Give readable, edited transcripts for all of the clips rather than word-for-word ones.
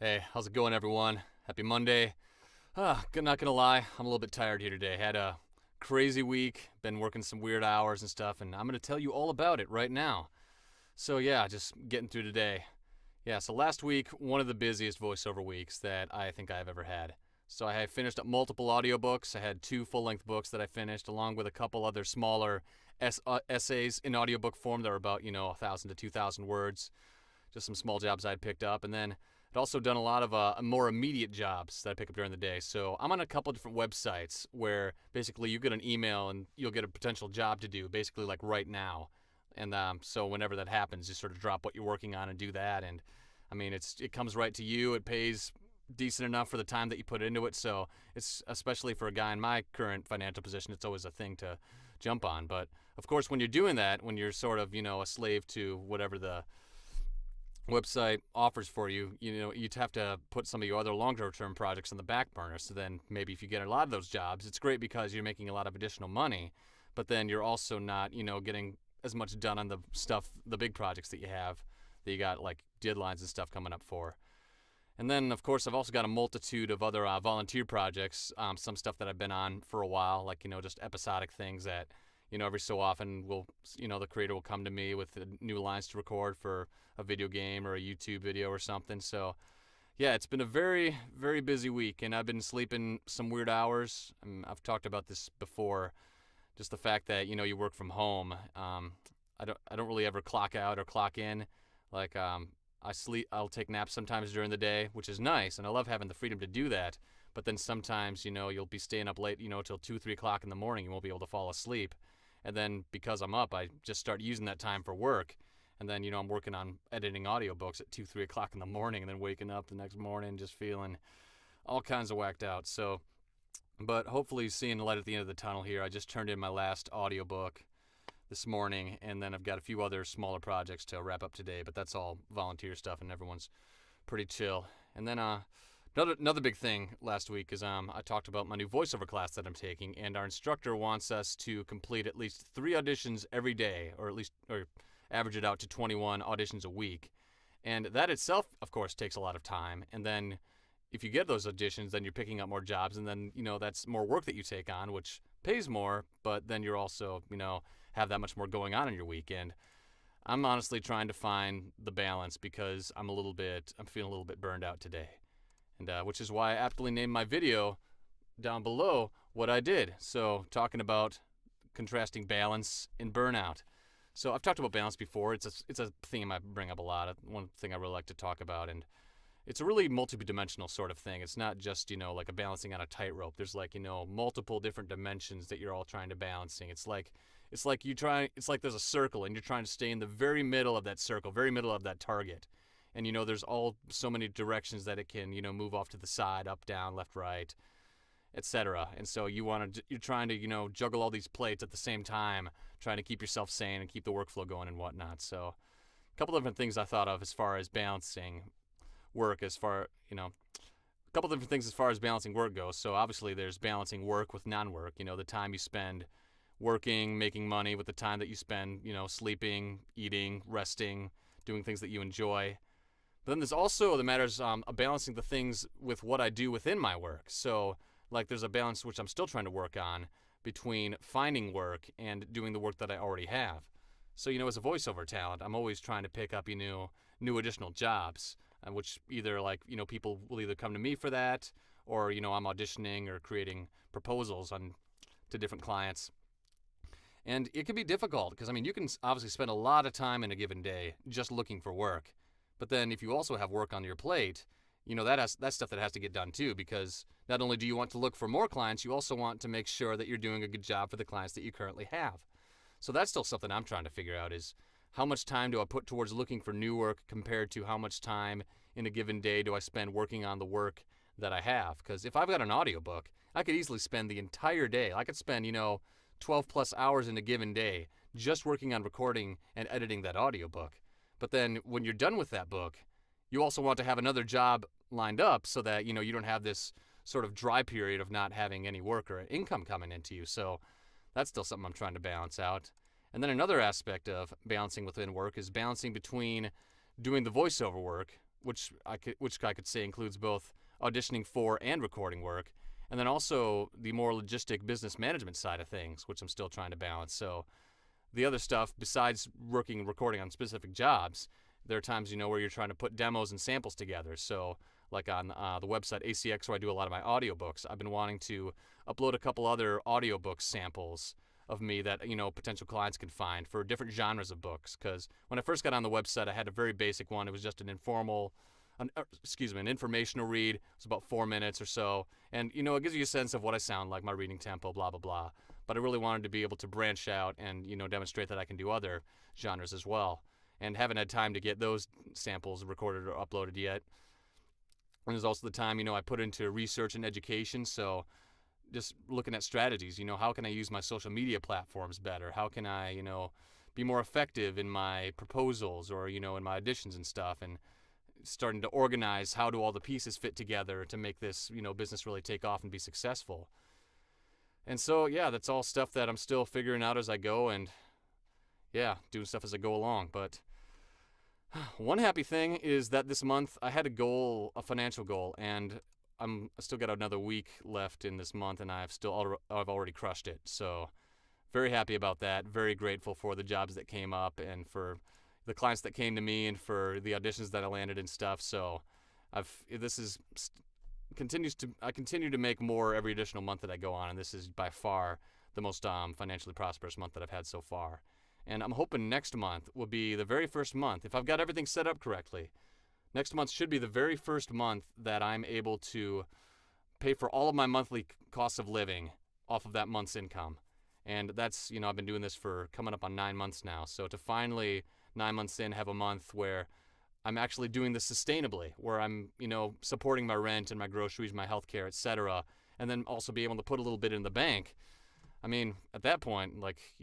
Hey, how's it going, everyone? Happy Monday. Not gonna lie, I'm a little bit tired here today. Had a crazy week, been working some weird hours and stuff, and I'm gonna tell you all about it right now. So yeah, just getting through today. Yeah, so last week, one of the busiest voiceover weeks that I think I've ever had. So I finished up multiple audiobooks. I had two full-length books that I finished, along with a couple other smaller essays in audiobook form that are about, 1,000 to 2,000 words. Just some small jobs I'd picked up. And then I'd also done a lot of more immediate jobs that I pick up during the day. So I'm on a couple different websites where basically you get an email and you'll get a potential job to do, basically like right now. And so whenever that happens, you sort of drop what you're working on and do that. And I mean, it comes right to you. It pays decent enough for the time that you put into it. So it's, especially for a guy in my current financial position, it's always a thing to jump on. But of course, when you're doing that, when you're sort of, a slave to whatever the website offers for you, you'd have to put some of your other longer term projects on the back burner. So then maybe if you get a lot of those jobs, it's great because you're making a lot of additional money, but then you're also not, getting as much done on the stuff, the big projects that you have, that you got like deadlines and stuff coming up for. And then, of course, I've also got a multitude of other volunteer projects, some stuff that I've been on for a while, like, just episodic things that, every so often the creator will come to me with new lines to record for a video game or a YouTube video or something. So, yeah, it's been a very, very busy week, and I've been sleeping some weird hours. I've talked about this before, just the fact that, you work from home. I don't really ever clock out or clock in. Like, I'll take naps sometimes during the day, which is nice, and I love having the freedom to do that. But then sometimes, you'll be staying up late, till 2, 3 o'clock in the morning. You won't be able to fall asleep. And then because I'm up, I just start using that time for work. And then, I'm working on editing audiobooks at 2, 3 o'clock in the morning, and then waking up the next morning just feeling all kinds of whacked out. So, but hopefully seeing the light at the end of the tunnel here. I just turned in my last audiobook this morning, and then I've got a few other smaller projects to wrap up today, but that's all volunteer stuff, and everyone's pretty chill. And then another big thing last week is I talked about my new voiceover class that I'm taking, and our instructor wants us to complete at least 3 auditions every day, or average it out to 21 auditions a week. And that itself, of course, takes a lot of time. And then if you get those auditions, then you're picking up more jobs, and then, that's more work that you take on, which pays more, but then you're also, have that much more going on in your weekend. I'm honestly trying to find the balance because I'm feeling a little bit burned out today. And which is why I aptly named my video down below what I did. So talking about contrasting balance and burnout. So I've talked about balance before. It's a theme I bring up a lot. One thing I really like to talk about, and it's a really multi-dimensional sort of thing. It's not just, like a balancing on a tightrope. There's like, multiple different dimensions that you're all trying to balancing. It's like there's a circle and you're trying to stay in the very middle of that circle, very middle of that target. And, there's so many directions that it can, move off to the side, up, down, left, right, etc. And so you're trying to, juggle all these plates at the same time, trying to keep yourself sane and keep the workflow going and whatnot. So a couple different things I thought of as far as balancing work, a couple different things as far as balancing work goes. So obviously there's balancing work with non-work, the time you spend working, making money with the time that you spend, sleeping, eating, resting, doing things that you enjoy. But then there's also the matters of balancing the things with what I do within my work. So like there's a balance which I'm still trying to work on between finding work and doing the work that I already have. So, as a voiceover talent, I'm always trying to pick up, new additional jobs, which either people will either come to me for that, or, I'm auditioning or creating proposals to different clients. And it can be difficult because, you can obviously spend a lot of time in a given day just looking for work. But then if you also have work on your plate, that's stuff that has to get done too, because not only do you want to look for more clients, you also want to make sure that you're doing a good job for the clients that you currently have. So that's still something I'm trying to figure out, is how much time do I put towards looking for new work compared to how much time in a given day do I spend working on the work that I have? Because if I've got an audiobook, I could easily spend the entire day. I could spend, 12 plus hours in a given day just working on recording and editing that audiobook. But then when you're done with that book, you also want to have another job lined up so that, you don't have this sort of dry period of not having any work or income coming into you. So that's still something I'm trying to balance out. And then another aspect of balancing within work is balancing between doing the voiceover work, which I could say includes both auditioning for and recording work, and then also the more logistic business management side of things, which I'm still trying to balance. So the other stuff, besides working and recording on specific jobs, there are times, where you're trying to put demos and samples together. So like on the website ACX, where I do a lot of my audiobooks, I've been wanting to upload a couple other audiobook samples of me that, potential clients can find for different genres of books. Because when I first got on the website, I had a very basic one. It was just an informational read. It was about 4 minutes or so. And, it gives you a sense of what I sound like, my reading tempo, blah, blah, blah. But I really wanted to be able to branch out and, demonstrate that I can do other genres as well. And haven't had time to get those samples recorded or uploaded yet. And there's also the time, I put into research and education. So just looking at strategies, how can I use my social media platforms better? How can I, be more effective in my proposals or, in my auditions and stuff, and starting to organize how do all the pieces fit together to make this, business really take off and be successful. And so, yeah, that's all stuff that I'm still figuring out as I go, and yeah, doing stuff as I go along. But one happy thing is that this month I had a financial goal, and I still got another week left in this month, and I've already crushed it. So very happy about that. Very grateful for the jobs that came up and for the clients that came to me and for the auditions that I landed and stuff. So I continue to make more every additional month that I go on, and this is by far the most financially prosperous month that I've had so far. And I'm hoping next month will be the very first month, if I've got everything set up correctly. Next month should be the very first month that I'm able to pay for all of my monthly costs of living off of that month's income. And that's, I've been doing this for coming up on 9 months now. So to finally, 9 months in, have a month where I'm actually doing this sustainably, where I'm, supporting my rent and my groceries, my healthcare, etc., and then also be able to put a little bit in the bank. I mean, at that point, like,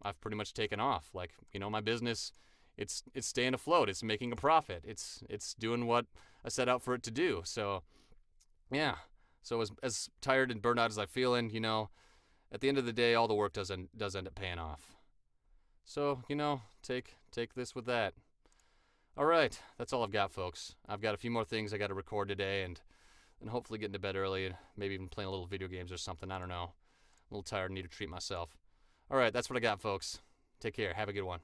I've pretty much taken off. Like, my business, it's staying afloat. It's making a profit. It's doing what I set out for it to do. So, yeah. So as tired and burned out as I'm feeling, at the end of the day, all the work does end up paying off. So, take this with that. All right, that's all I've got, folks. I've got a few more things I got to record today, and hopefully getting to bed early, and maybe even playing a little video games or something. I don't know. A little tired and need to treat myself. All right, that's what I got, folks. Take care. Have a good one.